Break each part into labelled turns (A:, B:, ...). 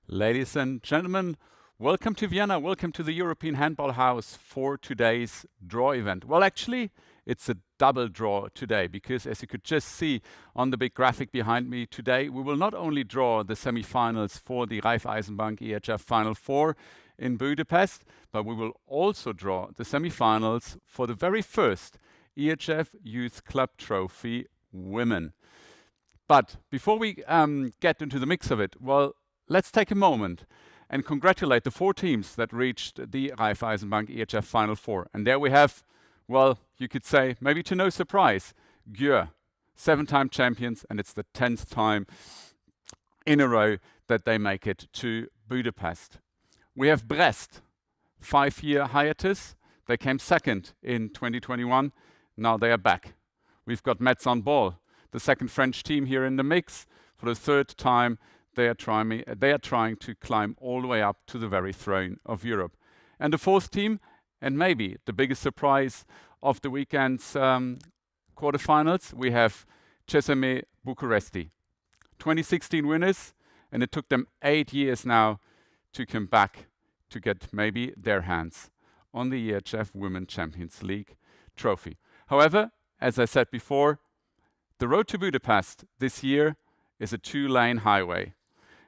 A: Ladies and gentlemen, welcome to Vienna. Welcome to the European Handball House for today's draw event. Well, actually, it's a double draw today because, as you could just see on the big graphic behind me today, we will not only draw the semi-finals for the Raiffeisen Bank EHF Final 4 in Budapest, but we will also draw the semi-finals for the very first EHF Youth Club Trophy Women. But before we get into the mix of it, well, let's take a moment and congratulate the 4 teams that reached the Raiffeisen Bank EHF Final 4. And there we have Well, you could say, maybe to no surprise, Győr, 7-time champions, and it's the 10th time in a row that they make it to Budapest. We have Brest, 5-year hiatus. They came second in 2021. Now they are back. We've got Metz on ball, the second French team here in the mix. For the 3rd time, they are trying to climb all the way up to the very throne of Europe. And the 4th team, and maybe the biggest surprise of the weekend's quarterfinals, we have CSME Bucuresti. 2016 winners, and it took them 8 years now to come back to get maybe their hands on the EHF Women Champions League trophy. However, as I said before, the road to Budapest this year is a 2-lane highway.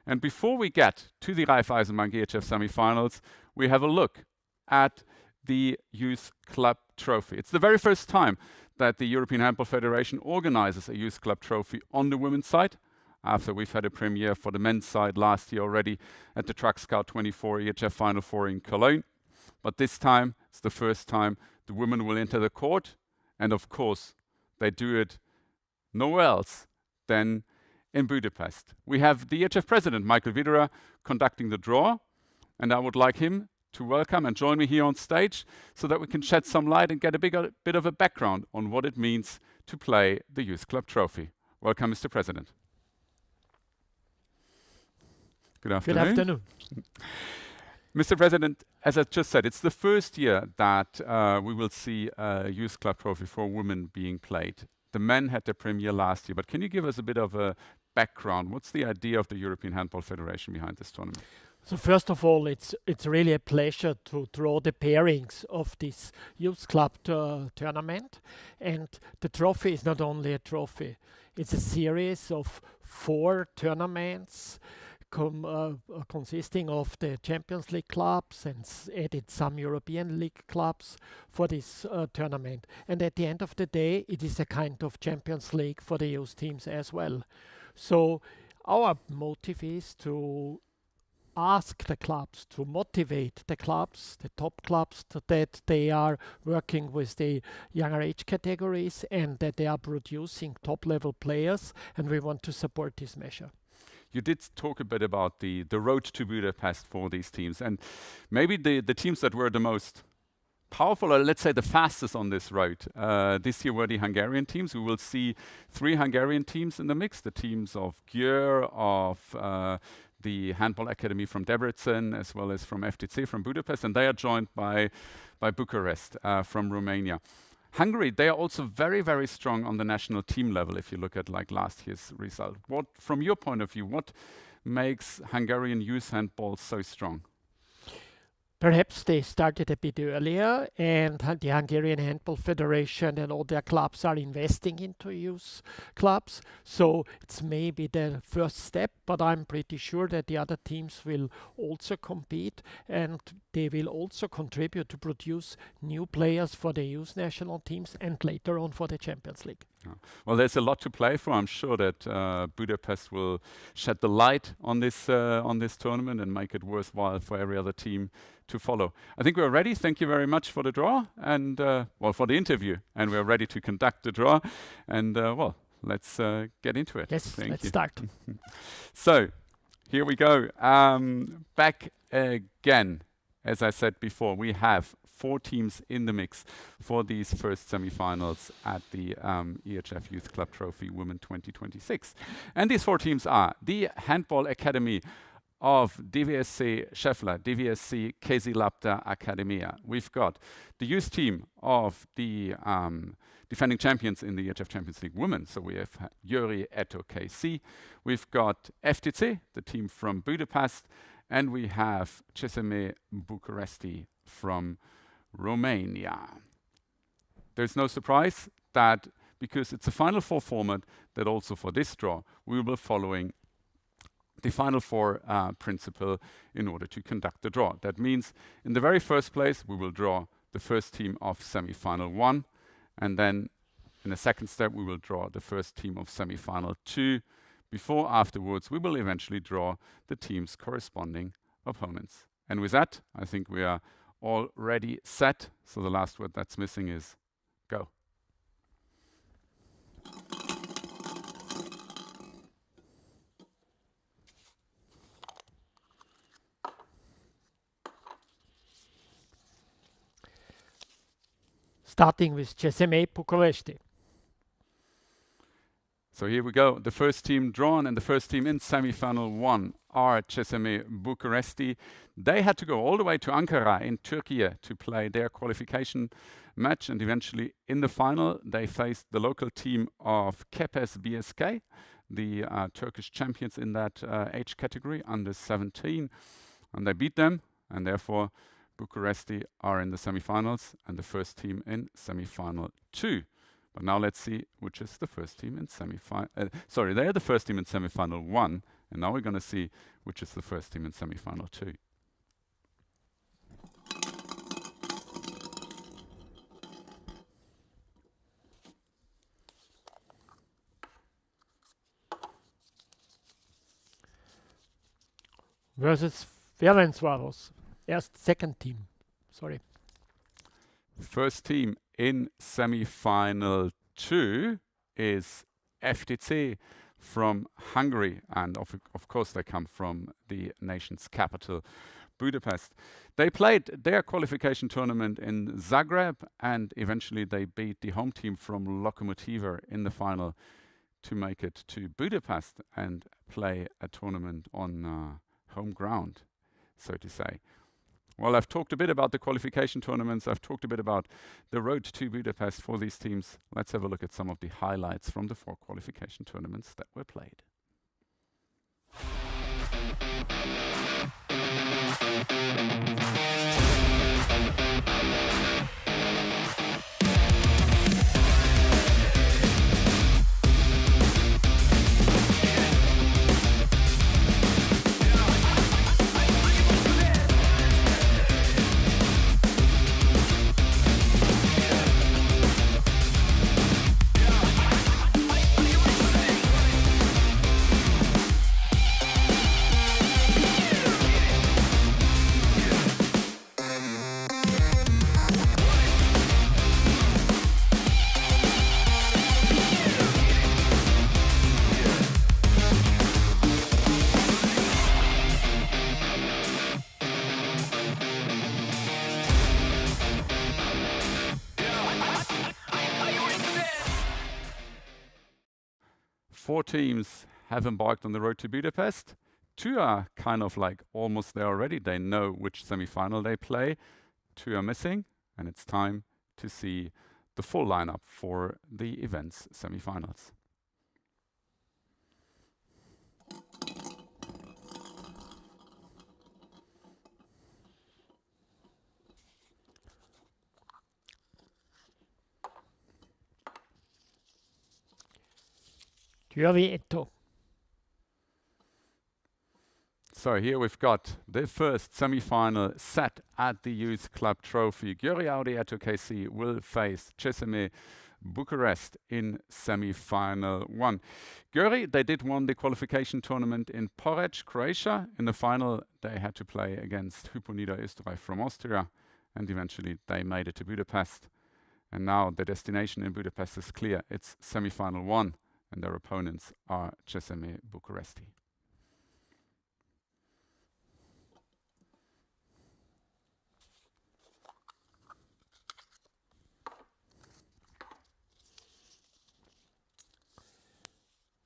A: And before we get to the Raiffeisen Bank EHF semi-finals, we have a look at the Youth Club Trophy. It's the very first time that the European Handball Federation organizes a Youth Club Trophy on the women's side, after we've had a premiere for the men's side last year already at the Track Scout 24 EHF Final 4 in Cologne. But this time, it's the first time the women will enter the court, and of course, they do it nowhere else than in Budapest. We have the EHF president, Michael Widerer, conducting the draw, and I would like him to welcome and join me here on stage so that we can shed some light and get a bit of a background on what it means to play the Youth Club Trophy. Welcome, Mr. President. Good afternoon.
B: Good afternoon.
A: Mr. President, as I just said, it's the first year that we will see a Youth Club Trophy for women being played. The men had their premiere last year, but can you give us a bit of a background? What's the idea of the European Handball Federation behind this tournament?
B: So first of all, it's really a pleasure to draw the pairings of this Youth Club tournament. And the trophy is not only a trophy, it's a series of 4 tournaments consisting of the Champions League clubs and added some European League clubs for this tournament. And at the end of the day, it is a kind of Champions League for the youth teams as well. So our motive is to ask the clubs, to motivate the clubs, the top clubs, that they are working with the younger age categories and that they are producing top-level players, and we want to support this measure.
A: You did talk a bit about the road to Budapest for these teams, and maybe the teams that were the most powerful, or let's say the fastest on this road, this year were the Hungarian teams. We will see 3 Hungarian teams in the mix, the teams of Győr, of the Handball Academy from Debrecen, as well as from FTC from Budapest, and they are joined by Bucharest from Romania. Hungary, they are also very, very strong on the national team level if you look at like last year's result. What, from your point of view, what makes Hungarian youth handball so strong?
B: Perhaps they started a bit earlier, and the Hungarian Handball Federation and all their clubs are investing into youth clubs. So it's maybe the first step, but I'm pretty sure that the other teams will also compete and they will also contribute to produce new players for the youth national teams and later on for the Champions League.
A: Well, there's a lot to play for. I'm sure that Budapest will shed the light on this tournament and make it worthwhile for every other team to follow. I think we're ready. Thank you very much for the draw and well, for the interview, and we're ready to conduct the draw. And well, let's get into it.
B: Yes, let's start.
A: So here we go. Back again. As I said before, we have 4 teams in the mix for these first semi-finals at the EHF Youth Club Trophy Women 2026. And these 4 teams are the Handball Academy of DVSC Scheffler, DVSC Kézilabda Akademia. We've got the youth team of the defending champions in the EHF Champions League Women. So we have Győri Eto KC. We've got FTC, the team from Budapest, and we have CSME Bucuresti from Romania. There's no surprise that because it's a Final 4 format, that also for this draw we will be following the Final 4 principle in order to conduct the draw. That means in the very first place we will draw the first team of semi-final 1, and then in the second step we will draw the first team of semi-final 2, before afterwards we will eventually draw the team's corresponding opponents. And with that, I think we are already set. So the last word that's missing is Go.
B: Starting with CSMA Bucuresti.
A: So here we go. The first team drawn and the first team in semi-final 1 are CSMA Bucuresti. They had to go all the way to Ankara in Turkey to play their qualification match, and eventually in the final they faced the local team of Kepes BSK, the Turkish champions in that age category, under 17, and they beat them, and therefore Bucuresti are in the semi-finals and the first team in semi-final 2. But now let's see which is the first team in semi-final. Sorry, they are the first team in semi-final 1, and now we're going to see which is the first team in semi-final 2.
B: Versus Ferencváros. Second team. Sorry.
A: First team in semi-final 2 is FTC from Hungary, and of course they come from the nation's capital, Budapest. They played their qualification tournament in Zagreb, and eventually they beat the home team from Lokomotiva in the final to make it to Budapest and play a tournament on home ground, so to say. Well, I've talked a bit about the qualification tournaments. I've talked a bit about the road to Budapest for these teams. Let's have a look at some of the highlights from the 4 qualification tournaments that were played. Four teams have embarked on the road to Budapest. 2 are kind of like almost there already. They know which semi-final they play. 2 are missing, and it's time to see the full lineup for the event's semi-finals.
B: Győri Eto.
A: So here we've got the first semi-final set at the Youth Club Trophy. Győri Audi Eto KC will face CSMA Bucharest in semi-final 1. Győri, they did won the qualification tournament in Porec, Croatia. In the final, they had to play against Hypo Niederösterreich from Austria, and eventually they made it to Budapest. And now the destination in Budapest is clear. It's semi-final 1, and their opponents are CSMA Bucuresti.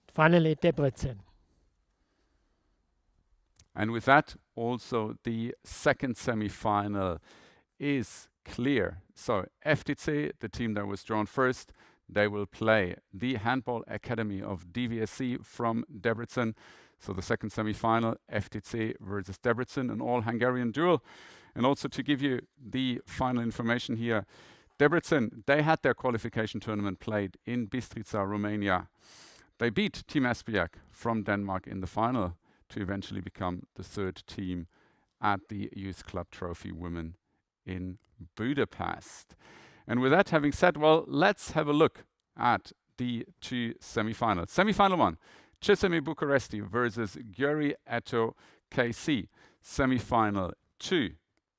B: Finally, Debrecen.
A: And with that, also the second semi-final is clear. So FTC, the team that was drawn first, they will play the Handball Academy of DVSC from Debrecen. So the second semi-final, FTC versus Debrecen, an all-Hungarian duel. And also to give you the final information here, Debrecen, they had their qualification tournament played in Bistrița, Romania. They beat Team Esbjerg from Denmark in the final to eventually become the third team at the Youth Club Trophy Women in Budapest. And with that having said, well, let's have a look at the 2 semi-finals. Semi-final 1, CSMA Bucuresti versus Győri Eto KC. Semi-final 2,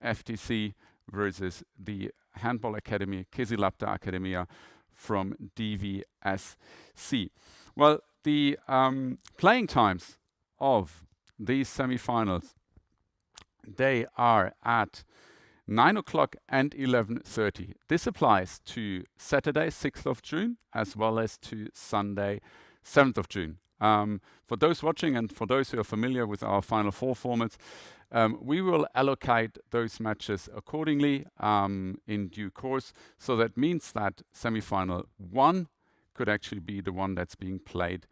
A: FTC versus the Handball Academy, Kesilapta Academia from DVSC. Well, the playing times of these semi-finals, they are at 9 o'clock and 11:30. This applies to Saturday, 6th of June, as well as to Sunday, 7th of June. For those watching and for those who are familiar with our Final Four formats, we will allocate those matches accordingly in due course. So that means that semi-final 1 could actually be the one that's being played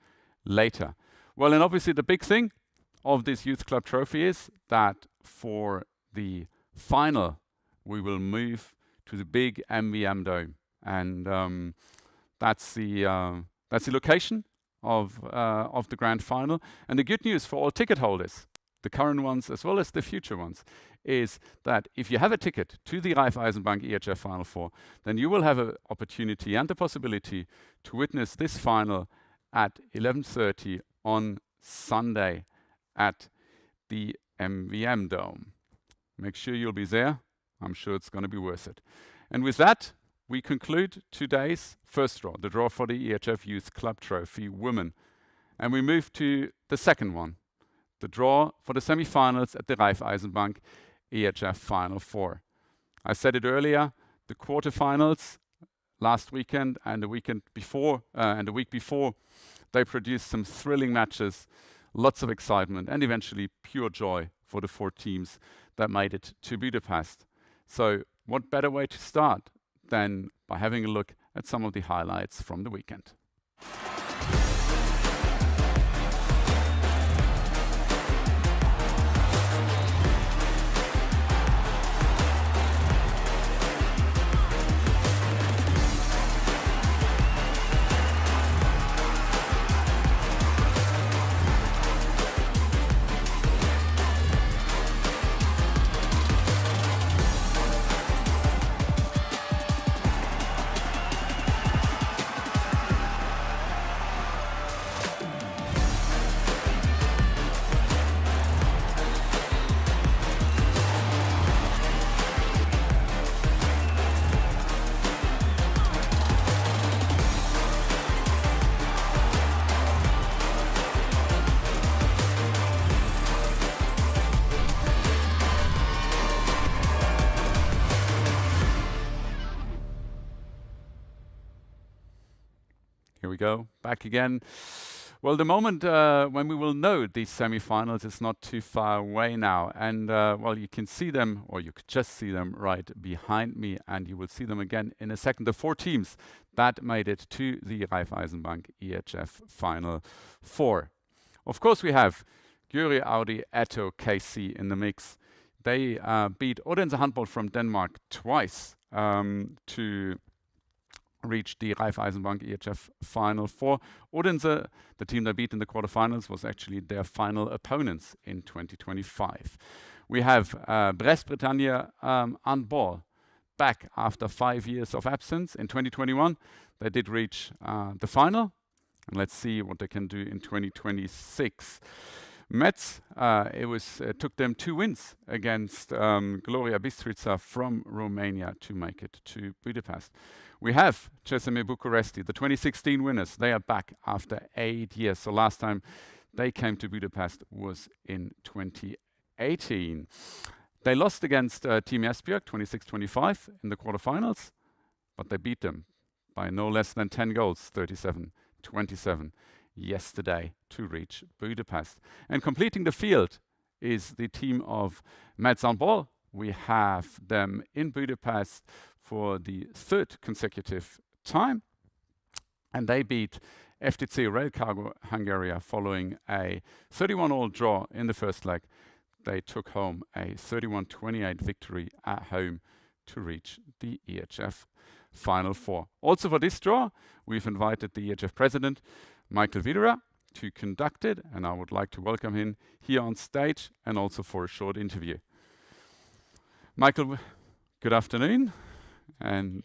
A: later. Well, and obviously the big thing of this Youth Club Trophy is that for the final, we will move to the big MVM Dome. And that's the location of the grand final. And the good news for all ticket holders, the current ones as well as the future ones, is that if you have a ticket to the Raiffeisen Bank EHF Final Four, then you will have an opportunity and the possibility to witness this final at 11:30 on Sunday at the MVM Dome. Make sure you'll be there. I'm sure it's going to be worth it. And with that, we conclude today's first draw, the draw for the EHF Youth Club Trophy Women. And we move to the second one, the draw for the semi-finals at the Raiffeisen Bank EHF Final Four. I said it earlier, the quarterfinals last weekend and the weekend before and the week before, they produced some thrilling matches, lots of excitement, and eventually pure joy for the 4 teams that made it to Budapest. So what better way to start than by having a look at some of the highlights from the weekend. Here we go, back again. Well, the moment when we will know these semi-finals is not too far away now. And well, you can see them, or you could just see them right behind me, and you will see them again in a second. The 4 teams that made it to the Raiffeisen Bank EHF Final Four. Of course, we have Győri Audi Eto KC in the mix. They beat Odense Handball from Denmark twice to reach the Raiffeisen Bank EHF Final Four. Odense, the team they beat in the quarterfinals, was actually their final opponents in 2025. We have Brest-Bretagne Handball back after 5 years of absence. In 2021, they did reach the final. And let's see what they can do in 2026. Metz, it took them 2 wins against Gloria Bistrița from Romania to make it to Budapest. We have CSM Bucuresti, the 2016 winners. They are back after 8 years. So last time they came to Budapest was in 2018. They lost against Team Esbjerg 26-25 in the quarterfinals, but they beat them by no less than 10 goals, 37-27 yesterday to reach Budapest. And completing the field is the team of Metz Handball. We have them in Budapest for the 3rd consecutive time, and they beat FTC Rail Cargo Hungary following a 31-all draw in the first leg. They took home a 31-28 victory at home to reach the EHF Final Four. Also for this draw, we've invited the EHF president, Michael Widerer, to conduct it, and I would like to welcome him here on stage and also for a short interview. Michael, good afternoon. And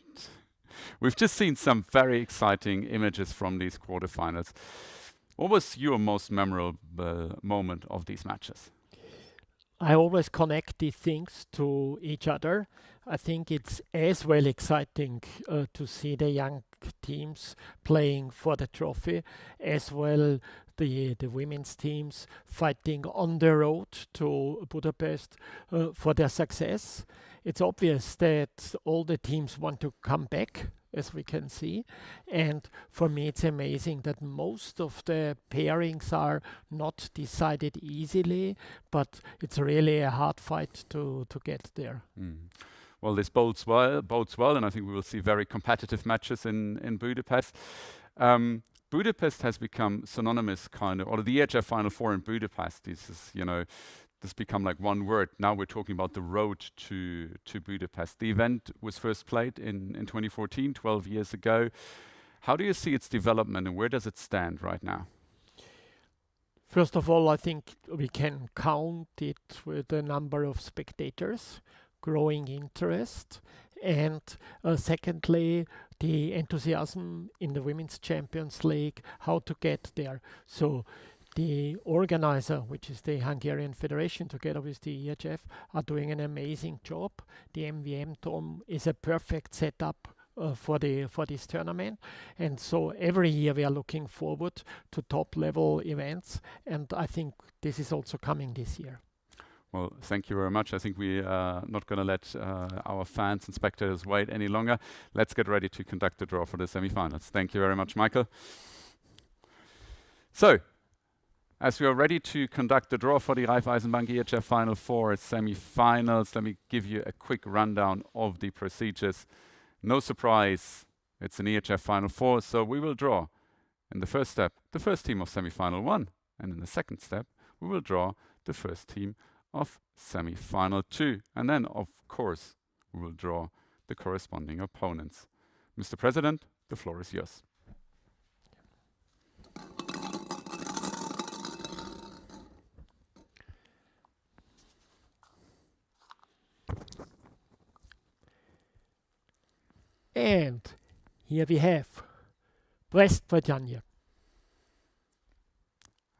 A: we've just seen some very exciting images from these quarterfinals. What was your most memorable moment of these matches?
B: I always connect these things to each other. I think it's as well exciting to see the young teams playing for the trophy, as well the women's teams fighting on the road to Budapest for their success. It's obvious that all the teams want to come back, as we can see. And for me, it's amazing that most of the pairings are not decided easily, but it's really a hard fight to get there.
A: Well, this bodes well, and I think we will see very competitive matches in Budapest. Budapest has become synonymous, or the EHF Final Four in Budapest. This is, this become like one word. Now we're talking about the road to Budapest. The event was first played in 2014, 12 years ago. How do you see its development, and where does it stand right now?
B: First of all, I think we can count it with the number of spectators, growing interest, and secondly, the enthusiasm in the Women's Champions League, how to get there. So the organizer, which is the Hungarian Federation, together with the EHF, are doing an amazing job. The MVM Dome is a perfect setup for this tournament, and so every year we are looking forward to top level events, and I think this is also coming this year.
A: Well, thank you very much. I think we are not going to let our fans and spectators wait any longer. Let's get ready to conduct the draw for the semi-finals. Thank you very much, Michael. So, as we are ready to conduct the draw for the Raiffeisen Bank EHF Final Four semi-finals, let me give you a quick rundown of the procedures. No surprise, it's an EHF Final Four, so we will draw in the first step the first team of semi-final 1, and in the second step we will draw the first team of semi-final 2, and then of course we will draw the corresponding opponents. Mr. President, the floor is yours.
B: And here we have West Britannia.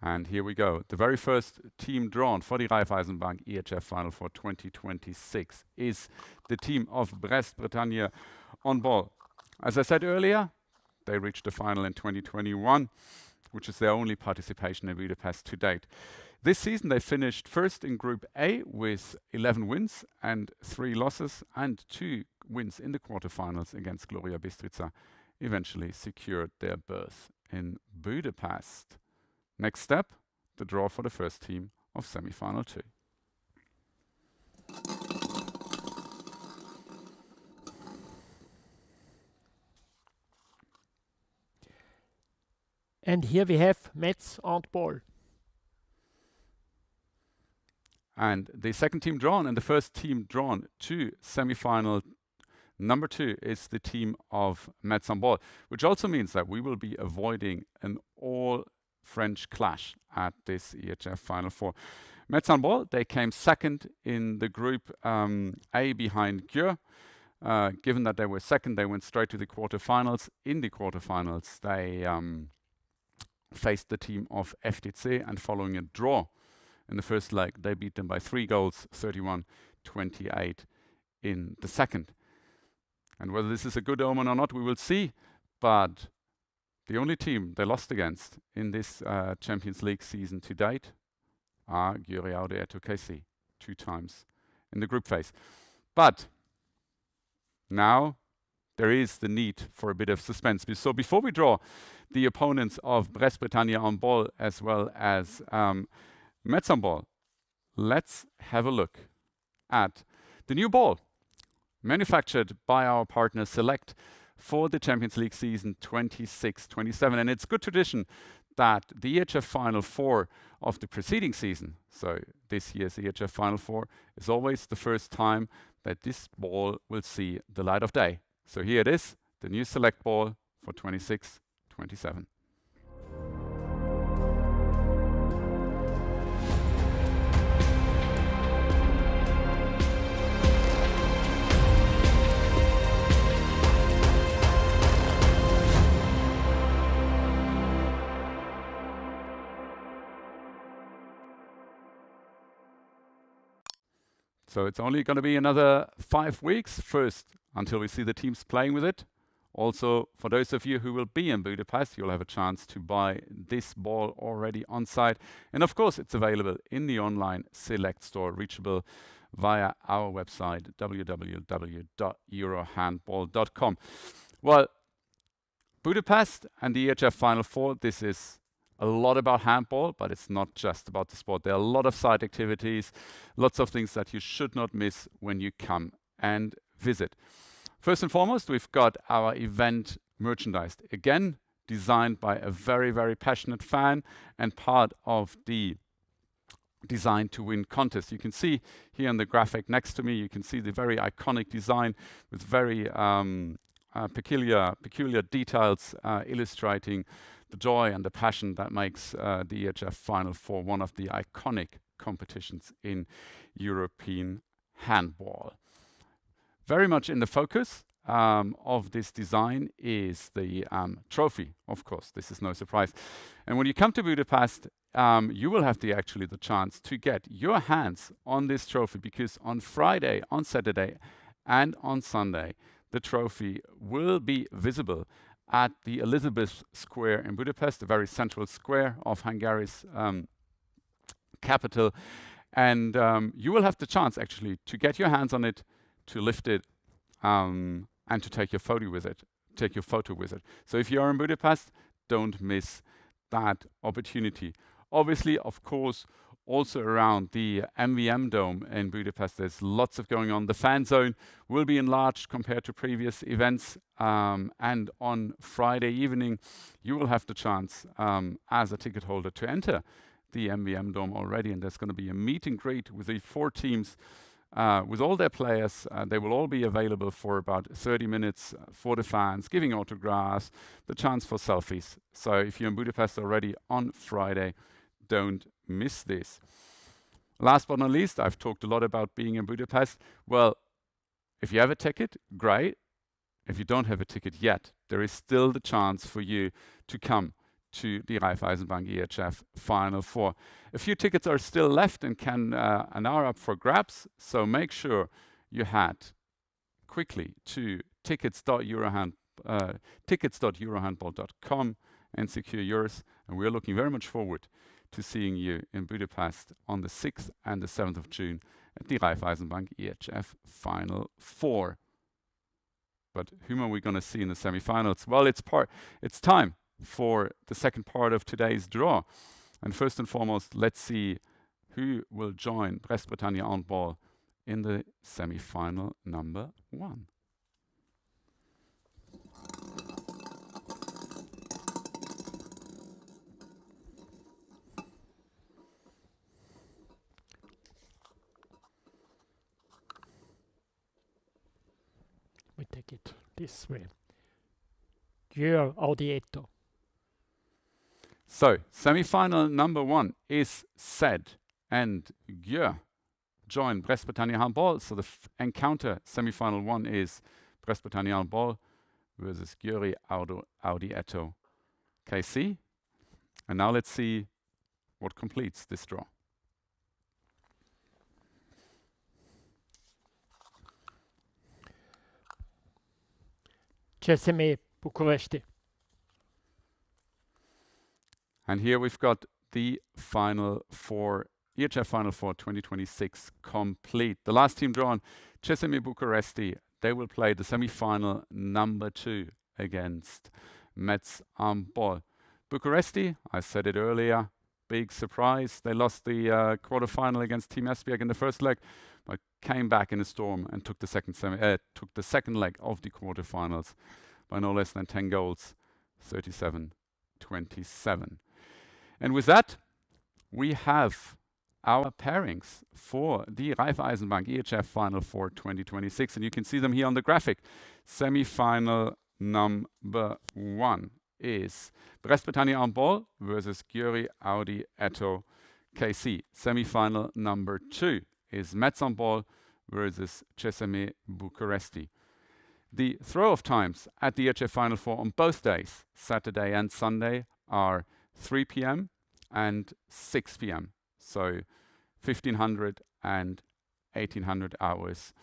A: And here we go. The very first team drawn for the Raiffeisen Bank EHF Final for 2026 is the team of Brest-Bretagne Handball. As I said earlier, they reached the final in 2021, which is their only participation in Budapest to date. This season they finished first in Group A with 11 wins and 3 losses, and 2 wins in the quarterfinals against Gloria Bistrica eventually secured their berth in Budapest. Next step, the draw for the first team of semi-final 2.
B: And here we have Metz Handball.
A: And the second team drawn and the first team drawn to semi-final number 2 is the team of Metz Handball, which also means that we will be avoiding an all-French clash at this EHF Final Four. Metz Handball, they came second in the Group A behind Győr. Given that they were second, they went straight to the quarterfinals. In the quarterfinals, they faced the team of FTC, and following a draw in the first leg, they beat them by 3 goals, 31-28 in the second. And whether this is a good omen or not, we will see. But the only team they lost against in this Champions League season to date are Győri Aude KC, 2 times in the group phase. But now there is the need for a bit of suspense. So before we draw the opponents of Brest-Bretagne Handball as well as Metz Handball, let's have a look at the new ball manufactured by our partner Select for the Champions League season 26-27. And it's good tradition that the EHF Final Four of the preceding season, so this year's EHF Final Four, is always the first time that this ball will see the light of day. So here it is, the new Select ball for 26-27. So it's only going to be another 5 weeks first until we see the teams playing with it. Also, for those of you who will be in Budapest, you'll have a chance to buy this ball already on site. And of course, it's available in the online Select store, reachable via our website, www.eurohandball.com. Well, Budapest and the EHF Final Four, this is a lot about handball, but it's not just about the sport. There are a lot of side activities, lots of things that you should not miss when you come and visit. First and foremost, we've got our event merchandise. Again, designed by a very, very passionate fan and part of the Design to Win contest. You can see here on the graphic next to me, you can see the very iconic design with very peculiar details illustrating the joy and the passion that makes the EHF Final Four one of the iconic competitions in European handball. Very much in the focus of this design is the trophy, of course. This is no surprise. And when you come to Budapest, you will have the chance to get your hands on this trophy, because on Friday, on Saturday, and on Sunday, the trophy will be visible at the Elizabeth Square in Budapest, a very central square of Hungary's capital. And you will have the chance actually to get your hands on it, to lift it, and to take your photo with it. So if you are in Budapest, don't miss that opportunity. Obviously, of course, also around the MVM Dome in Budapest, there's lots of going on. The fan zone will be enlarged compared to previous events. And on Friday evening, you will have the chance as a ticket holder to enter the MVM Dome already. And there's going to be a meet and greet with the 4 teams, with all their players. They will all be available for about 30 minutes for the fans, giving autographs, the chance for selfies. So if you're in Budapest already on Friday, don't miss this. Last but not least, I've talked a lot about being in Budapest. Well, if you have a ticket, great. If you don't have a ticket yet, there is still the chance for you to come to the Raiffeisen Bank EHF Final Four. A few tickets are still left and are up for grabs, so make sure you head quickly to tickets.eurohandball.com and secure yours. And we're looking very much forward to seeing you in Budapest on the 6th and the 7th of June at the Raiffeisen Bank EHF Final Four. But whom are we going to see in the semi-finals? Well, it's time for the second part of today's draw. And first and foremost, let's see who will join Brest-Bretagne Handball in the semi-final number 1.
B: We take it this way. Your Audietto.
A: So, semi-final number 1 is set, and Gjør join Brest-Bretagne Handball. So the encounter, semi-final 1, is Brest-Bretagne Handball versus Győri Audietto KC. And now let's see what completes this draw.
B: CSME Bucuresti.
A: And here we've got the Final Four, EHF Final Four 2026 complete. The last team drawn, CSME Bucuresti, they will play the semi-final number 2 against Metz Handball. Bucuresti, I said it earlier, big surprise. They lost the quarterfinal against Team Esbjerg in the first leg, but came back in a storm and took the second leg of the quarterfinals by no less than 10 goals, 37-27. And with that, we have our pairings for the Raiffeisen Bank EHF Final Four 2026. And you can see them here on the graphic. Semi-final number 1 is Brest-Bretagne Handball versus Győri Audietto KC. Semi-final number 2 is Metz Handball versus CSME Bucuresti. The throw-off times at the EHF Final Four on both days, Saturday and Sunday, are 3 p.m. and 6 p.m. So 1500 and 1800 hours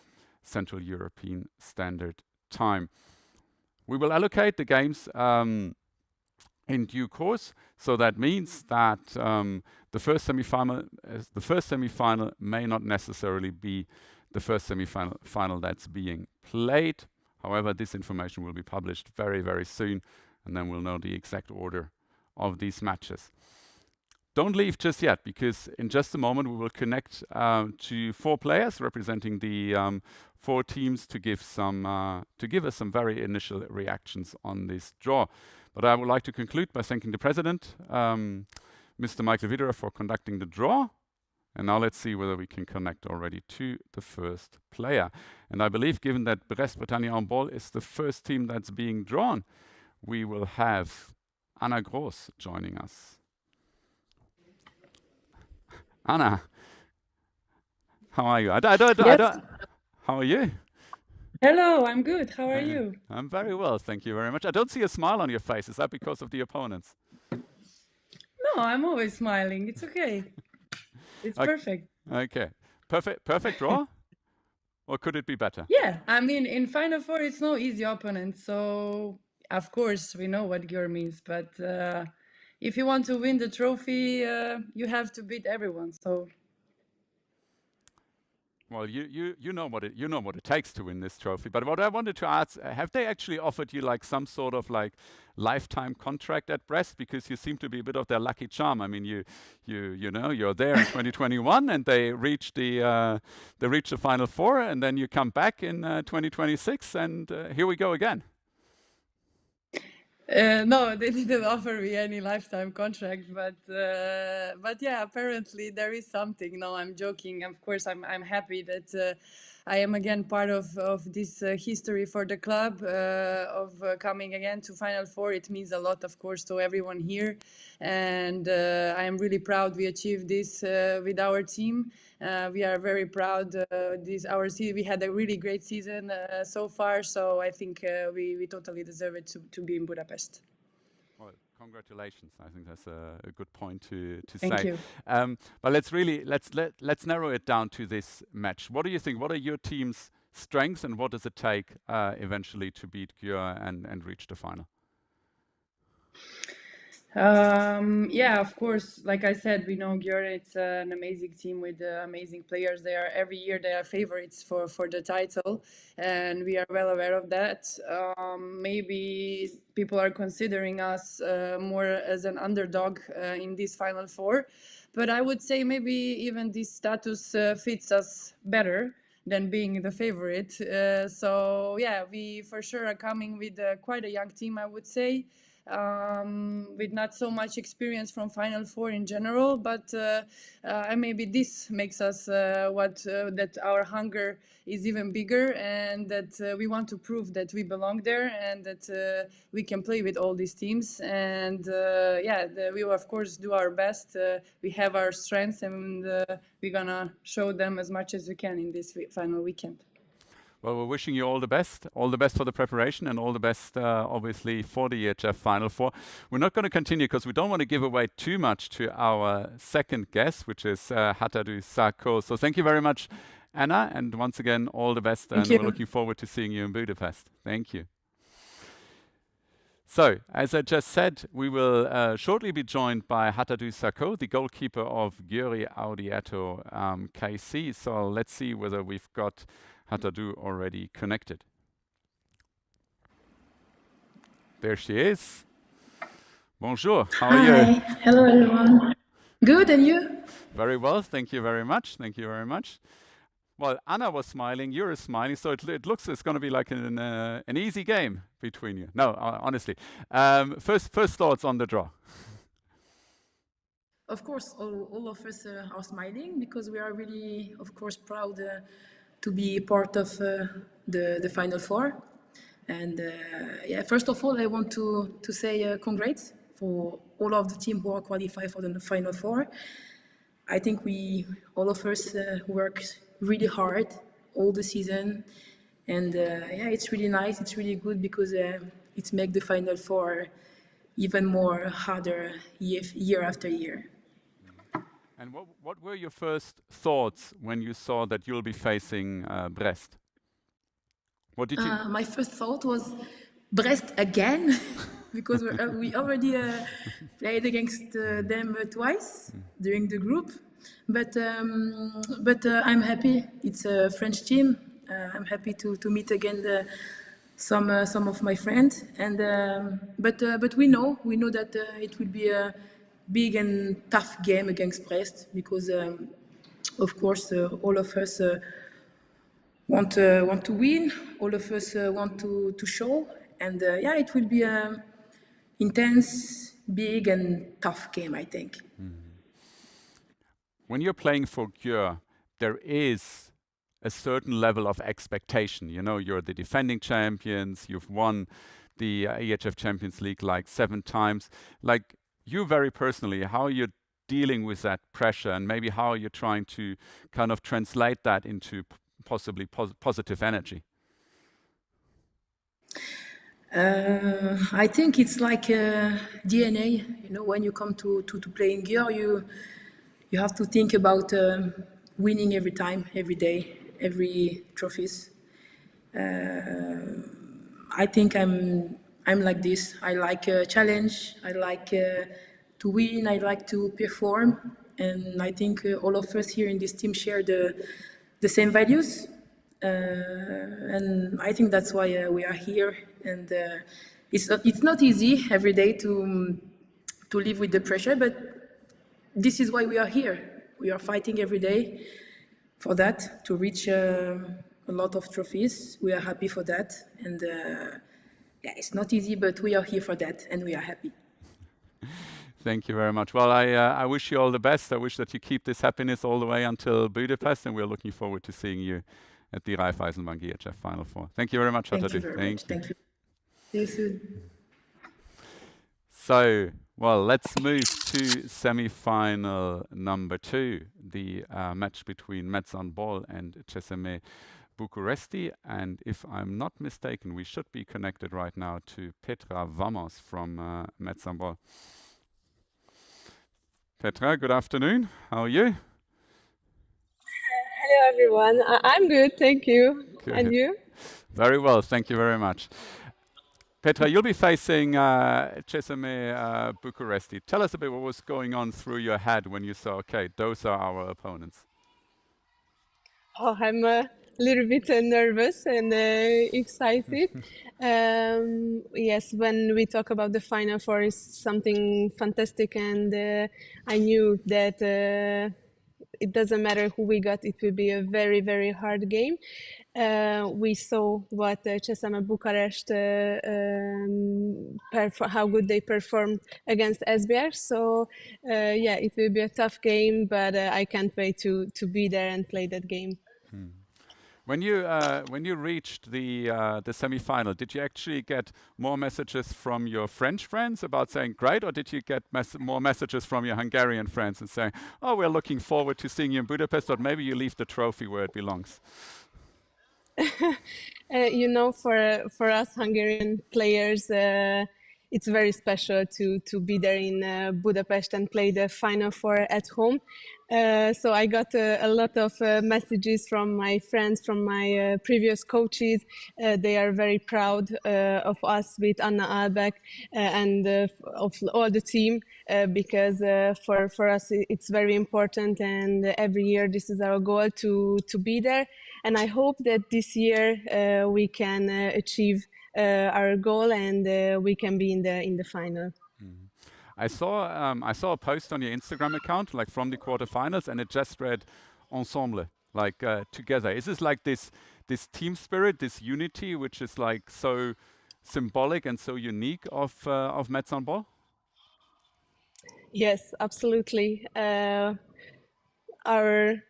A: Central European Standard Time. We will allocate the games in due course, so that means that the first semi-final may not necessarily be the first semi-final that's being played. However, this information will be published very, very soon, and then we'll know the exact order of these matches. Don't leave just yet, because in just a moment we will connect to 4 players representing the 4 teams to give us some very initial reactions on this draw. But I would like to conclude by thanking the president, Mr. Michael Widerer, for conducting the draw. And now let's see whether we can connect already to the first player. And I believe, given that Brest-Bretagne Handball is the first team that's being drawn, we will have Anna Groß joining us. Anna, how are you? How are you?
C: Hello, I'm good. How are you?
A: I'm very well, thank you very much. I don't see a smile on your face. Is that because of the opponents?
C: No, I'm always smiling. It's okay. It's perfect.
A: Okay. Perfect draw? Or could it be better?
C: Yeah, I mean, in Final Four, it's no easy opponent. So, of course, we know what Győr means. But if you want to win the trophy, you have to beat everyone. So.
A: Well, you know what it takes to win this trophy. But what I wanted to ask, have they actually offered you like some sort of like lifetime contract at Brest? Because you seem to be a bit of their lucky charm. I mean, you know, you're there in 2021, and they reach the Final Four, and then you come back in 2026, and here we go again.
C: No, they didn't offer me any lifetime contract, but yeah, apparently there is something. No, I'm joking. Of course, I'm happy that I am again part of this history for the club of coming again to Final Four. It means a lot, of course, to everyone here, and I am really proud we achieved this with our team. We are very proud. We had a really great season so far, so I think we totally deserve it to be in Budapest.
A: Well, congratulations! I think that's a good point to
C: Thank
A: say.
C: you.
A: But let's narrow it down to this match. What do you think? What are your team's strengths, and what does it take eventually to beat Győr and reach the final?
C: Yeah, of course, like I said, we know Győr, it's an amazing team with amazing players. Every year they are favorites for the title, and we are well aware of that. Maybe people are considering us more as an underdog in this Final Four, but I would say maybe even this status fits us better than being the favorite. So yeah, we for sure are coming with quite a young team, I would say. With not so much experience from Final Four in general, but maybe this makes us that our hunger is even bigger, and that we want to prove that we belong there, and that we can play with all these teams. And we will of course do our best. We have our strengths, and we're gonna show them as much as we can in this final weekend.
A: Well, we're wishing you all the best for the preparation, and all the best, obviously, for the EHF Final Four. We're not going to continue because we don't want to give away too much to our second guest, which is Hatadu Sako. So thank you very much, Anna, and once again, all the best, and we're looking forward to seeing you in Budapest. Thank you. So, as I just said, we will shortly be joined by Hatadu Sako, the goalkeeper of Győri Audietto KC. So let's see whether we've got Hatadu already connected. There she is. Bonjour, how are you?
D: Hello everyone. Good, and you?
A: Very well, thank you very much. Thank you very much. Well, Anna was smiling, you're smiling, so it looks it's going to be like an easy game between you. No, honestly. First thoughts on the draw.
D: Of course, all of us are smiling because we are really, of course, proud to be part of the Final Four. And first of all, I want to say congrats for all of the team who are qualified for the Final Four. I think all of us worked really hard all the season, and it's really nice. It's really good because it makes the Final Four even more harder year after year.
A: And what were your first thoughts when you saw that you'll be facing Brest? What did you?
D: My first thought was Brest again, because we already played against them twice during the group. But I'm happy. It's a French team. I'm happy to meet again some of my friends. And but we know that it will be a big and tough game against Brest, because of course all of us. Want to win. All of us want to show, and yeah, it will be a intense, big, and tough game, I think.
A: When you're playing for Győr, there is a certain level of expectation. You know, you're the defending champions. You've won the EHF Champions League like 7 times. Like you very personally, how you're dealing with that pressure, and maybe how you're trying to kind of translate that into possibly positive energy.
D: I think it's like DNA. You know, when you come to play in Győr, you have to think about winning every time, every day, every trophies. I think I'm like this. I like a challenge. I like to win. I like to perform, and I think all of us here in this team share the same values. And I think that's why we are here. And it's not easy every day to live with the pressure, but this is why we are here. We are fighting every day for that, to reach a lot of trophies. We are happy for that. And yeah, it's not easy, but we are here for that, and we are happy.
A: Thank you very much. Well, I wish you all the best. I wish that you keep this happiness all the way until Budapest, and we're looking forward to seeing you at the Raiffeisen Bank EHF Final Four. Thank you very much,
D: Thank
A: Atadu.
D: you very much. Thank you. See you soon.
A: So, well, let's move to semi-final number 2, the match between Metz Handball and CSM Bucuresti. And if I'm not mistaken, we should be connected right now to Petra Vamos from Metz Handball. Petra, good afternoon. How are you?
E: Hello, everyone. I'm good, thank you.
A: Good.
E: And you?
A: Very well, thank you very much. Petra, you'll be facing CSM Bucuresti. Tell us a bit what was going on through your head when you saw, okay, those are our opponents.
E: Oh, I'm a little bit nervous and excited. Yes, when we talk about the Final Four, is something fantastic, and I knew that it doesn't matter who we got, it will be a very, very hard game. We saw what CSM Bucharest, how good they performed against SBR. So yeah, it will be a tough game, but I can't wait to be there and play that game.
A: When you reached the semi-final, did you actually get more messages from your French friends about saying great, or did you get more messages from your Hungarian friends and saying, oh, we're looking forward to seeing you in Budapest, or maybe you leave the trophy where it belongs?
E: You know, for us Hungarian players, it's very special to be there in Budapest and play the Final Four at home. So I got a lot of messages from my friends, from my previous coaches. They are very proud of us with Anna Albeck and of all the team, because for us it's very important, and every year this is our goal to be there. And I hope that this year we can achieve our goal, and we can be in the final.
A: Mm-hmm. I saw a post on your Instagram account, like from the quarterfinals, and it just read "ensemble," like together. Is this like this team spirit, this unity, which is like so symbolic and so unique of Metz Handball?
E: Yes, absolutely. Our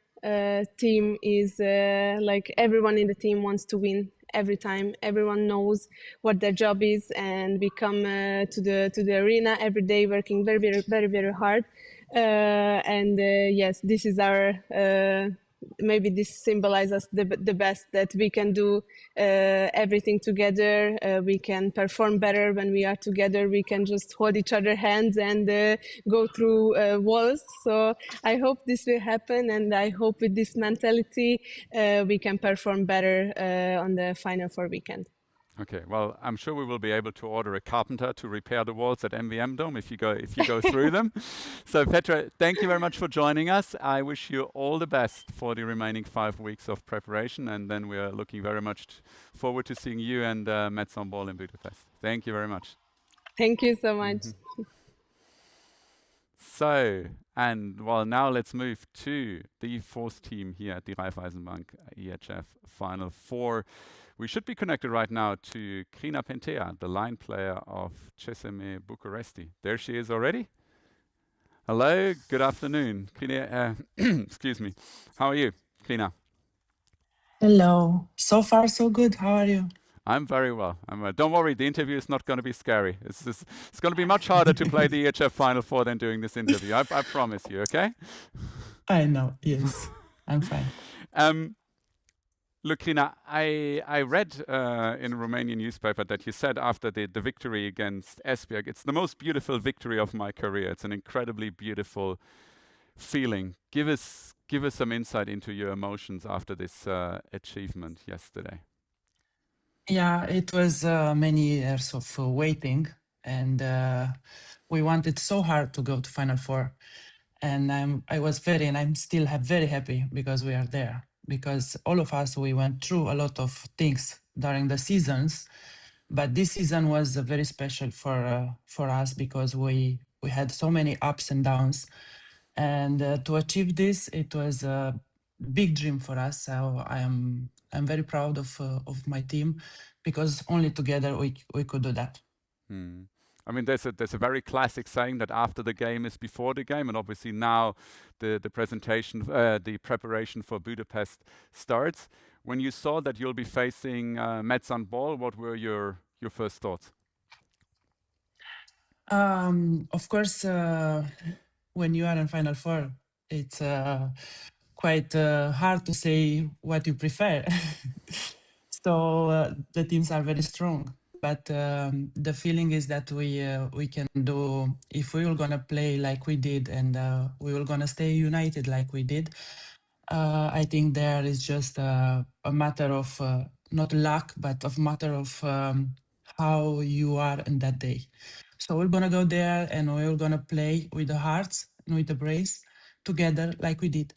E: team is like everyone in the team wants to win every time. Everyone knows what their job is, and we come to the arena every day working very, very, very, very hard. And yes, this is our maybe this symbolizes the best, that we can do everything together. We can perform better when we are together. We can just hold each other hands and go through walls. So I hope this will happen, and I hope with this mentality we can perform better on the Final Four weekend.
A: Okay, well, I'm sure we will be able to order a carpenter to repair the walls at MVM Dome if you go through them. So Petra, thank you very much for joining us. I wish you all the best for the remaining 5 weeks of preparation, and then we are looking very much forward to seeing you and Metz Handball in Budapest. Thank you very much.
E: Thank you so much.
A: So, and well, now let's move to the fourth team here at the Raiffeisen Bank EHF Final Four. We should be connected right now to Crina Pentea, the line player of CSM Bucuresti. There she is already. Hello, good afternoon. Crina, excuse me. How are you, Crina?
F: Hello. So far, so good. How are you?
A: I'm very well. Don't worry, the interview is not going to be scary. It's going to be much harder to play the EHF Final Four than doing this interview. I promise you, okay?
F: I know, yes. I'm fine.
A: Look, Crina, I read in a Romanian newspaper that you said after the victory against Esbjerg, it's the most beautiful victory of my career. It's an incredibly beautiful feeling. Give us some insight into your emotions after this achievement yesterday.
F: Yeah, it was many years of waiting, and we wanted so hard to go to Final Four. And I'm still very happy because we are there. Because all of us, we went through a lot of things during the seasons, but this season was very special for us because we had so many ups and downs, and to achieve this, it was a big dream for us. So I'm very proud of my team because only together we could do that.
A: I mean, there's a very classic saying that after the game is before the game, and obviously now the preparation for Budapest starts. When you saw that you'll be facing Metz Handball, what were your first thoughts?
F: Of course, when you are in Final Four, it's quite hard to say what you prefer. So the teams are very strong. But the feeling is that we can do, if we were gonna play like we did, and we were gonna stay united like we did. I think there is just a matter of not luck, but of matter of how you are in that day. So we're gonna go there and we're gonna play with the hearts and with the brace together like we did.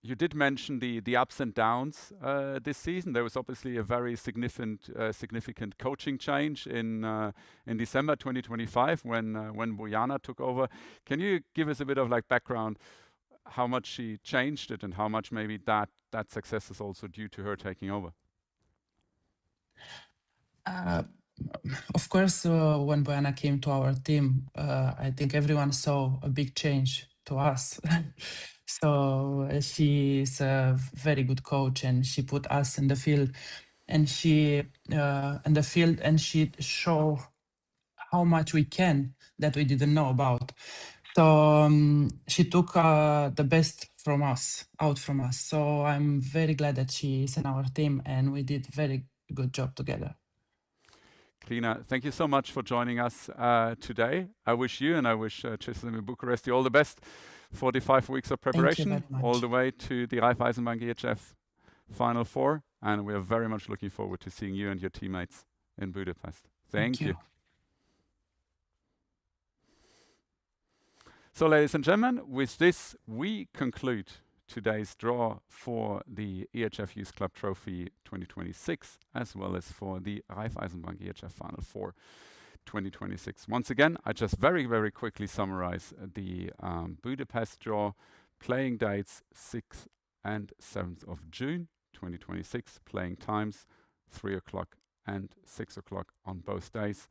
A: You did mention the ups and downs this season. There was obviously a very significant coaching change in December 2025 when Bojana took over. Can you give us a bit of background how much she changed it and how much maybe that success is also due to her taking over?
F: Of course, when Bojana came to our team, I think everyone saw a big change to us. So she is a very good coach, and she put us in the field, and she showed how much we can that we didn't know about. So she took the best out from us. So I'm very glad that she is in our team, and we did very good job together.
A: Crina, thank you so much for joining us today. I wish you and I wish CSM Bucuresti all the best for the 5 weeks of preparation, all the way to the Raiffeisen Bank EHF Final Four. And we are very much looking forward to seeing you and your teammates in Budapest. Thank you. So, ladies and gentlemen, with this, we conclude today's draw for the EHF Youth Club Trophy 2026, as well as for the Raiffeisen Bank EHF Final Four 2026. Once again, I just very, very quickly summarize the Budapest draw. Playing dates 6th and 7th of June 2026. Playing times 3 o'clock and 6 o'clock on both days.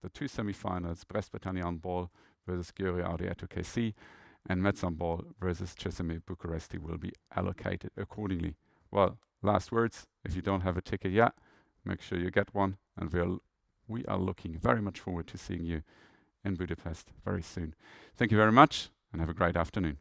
A: The 2 semi-finals, Brest Bretagne Handball versus Győri Audiato KC, and Metz Handball versus CSM Bucuresti will be allocated accordingly. Well, last words, if you don't have a ticket yet, make sure you get one, and we are looking very much forward to seeing you in Budapest very soon. Thank you very much, and have a great afternoon.